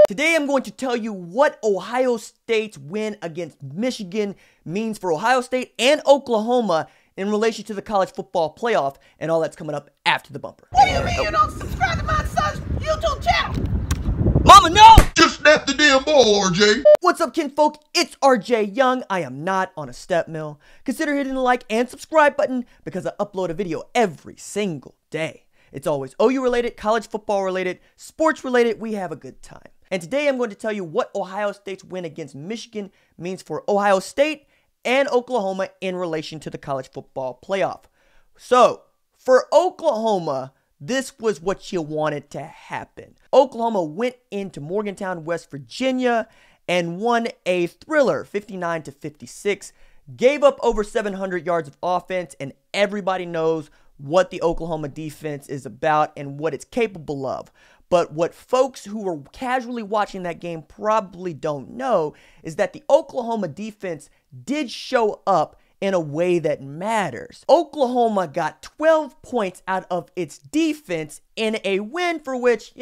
Today I'm going to tell you what Ohio State's win against Michigan means for Ohio State and Oklahoma in relation to the college football playoff, and all that's coming up after the bumper. What do you mean you don't subscribe to my son's YouTube channel? Mama, no! Just snap the damn ball, RJ. What's up, kinfolk? It's RJ Young. I am not on a step mill. Consider hitting the like and subscribe button because I upload a video every single day. It's always OU related, college football related, sports related. We have a good time. And today I'm going to tell you what Ohio State's win against Michigan means for Ohio State and Oklahoma in relation to the college football playoff. So, for Oklahoma, this was what you wanted to happen. Oklahoma went into Morgantown, West Virginia, and won a thriller, 59-56, gave up over 700 yards of offense, and everybody knows what the Oklahoma defense is about and what it's capable of. But what folks who were casually watching that game probably don't know is that the Oklahoma defense did show up in a way that matters. Oklahoma got 12 points out of its defense in a win for which,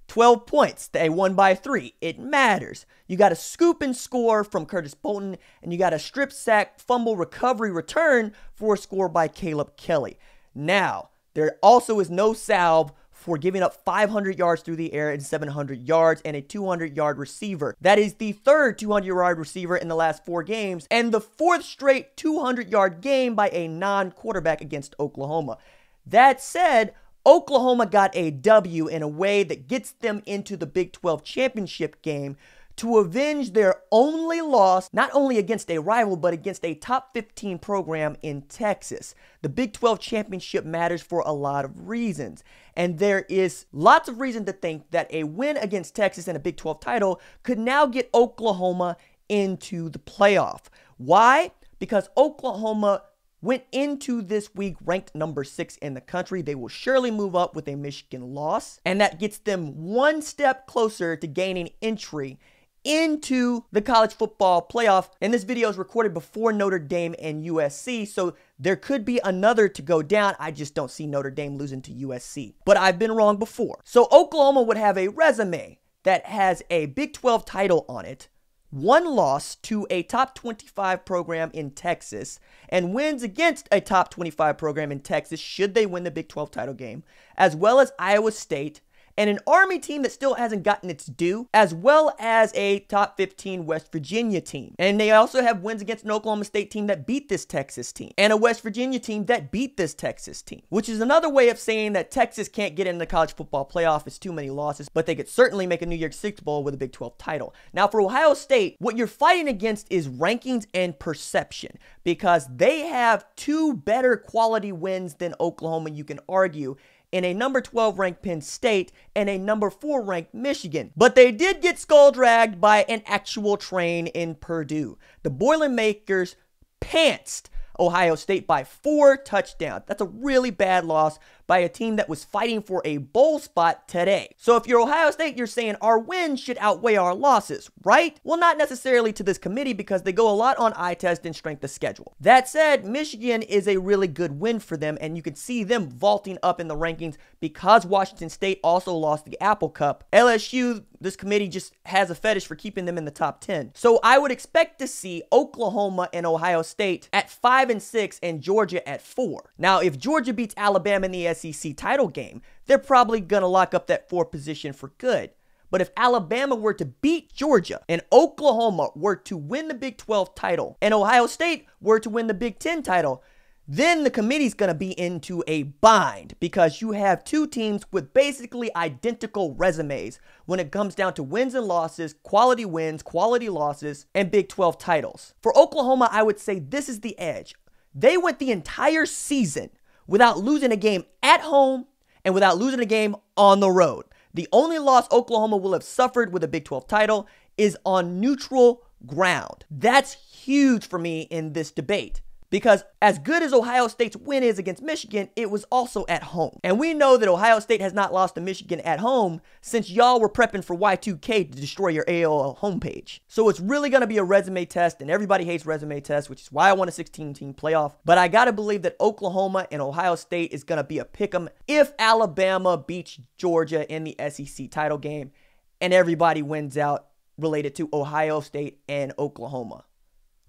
12 points. They won by 3. It matters. You got a scoop and score from Curtis Bolton, and you got a strip sack, fumble, recovery, return for a score by Caleb Kelly. Now, there also is no salve for giving up 500 yards through the air and 700 yards and a 200-yard receiver. That is the third 200-yard receiver in the last 4 games and the 4th straight 200-yard game by a non-quarterback against Oklahoma. That said, Oklahoma got a W in a way that gets them into the Big 12 championship game to avenge their only loss, not only against a rival, but against a top 15 program in Texas. The Big 12 championship matters for a lot of reasons, and there is lots of reason to think that a win against Texas and a Big 12 title could now get Oklahoma into the playoff. Why? Because Oklahoma went into this week ranked number 6 in the country. They will surely move up with a Michigan loss, and that gets them one step closer to gaining entry into the college football playoff. And this video is recorded before Notre Dame and USC, so there could be another to go down. I just don't see Notre Dame losing to USC, but I've been wrong before. So Oklahoma would have a resume that has a Big 12 title on it, 1 loss to a top 25 program in Texas, and wins against a top 25 program in Texas should they win the Big 12 title game, as well as Iowa State, and an Army team that still hasn't gotten its due, as well as a top 15 West Virginia team. And they also have wins against an Oklahoma State team that beat this Texas team, and a West Virginia team that beat this Texas team, which is another way of saying that Texas can't get into the college football playoff. It's too many losses, but they could certainly make a New Year's Six Bowl with a Big 12 title. Now for Ohio State, what you're fighting against is rankings and perception, because they have 2 better quality wins than Oklahoma, you can argue, in a number 12 ranked Penn State and a number 4 ranked Michigan. But they did get skull dragged by an actual train in Purdue. The Boilermakers pantsed Ohio State by 4 touchdowns. That's a really bad loss by a team that was fighting for a bowl spot today. So if you're Ohio State, you're saying our wins should outweigh our losses, right? Well, not necessarily to this committee because they go a lot on eye test and strength of schedule. That said, Michigan is a really good win for them, and you can see them vaulting up in the rankings because Washington State also lost the Apple Cup. LSU, this committee just has a fetish for keeping them in the top 10. So I would expect to see Oklahoma and Ohio State at 5 and 6 and Georgia at 4. Now, if Georgia beats Alabama in the SEC title game, they're probably going to lock up that 4 position for good. But if Alabama were to beat Georgia and Oklahoma were to win the Big 12 title and Ohio State were to win the Big 10 title, then the committee's going to be into a bind because you have 2 teams with basically identical resumes when it comes down to wins and losses, quality wins, quality losses, and Big 12 titles. For Oklahoma, I would say this is the edge. They went the entire season without losing a game at home and without losing a game on the road. The only loss Oklahoma will have suffered with a Big 12 title is on neutral ground. That's huge for me in this debate. Because as good as Ohio State's win is against Michigan, it was also at home. And we know that Ohio State has not lost to Michigan at home since y'all were prepping for Y2K to destroy your AOL homepage. So it's really going to be a resume test, and everybody hates resume tests, which is why I want a 16-team playoff. But I got to believe that Oklahoma and Ohio State is going to be a pick'em if Alabama beats Georgia in the SEC title game. and everybody wins out related to Ohio State and Oklahoma. All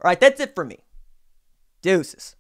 right, that's it for me. Deuces.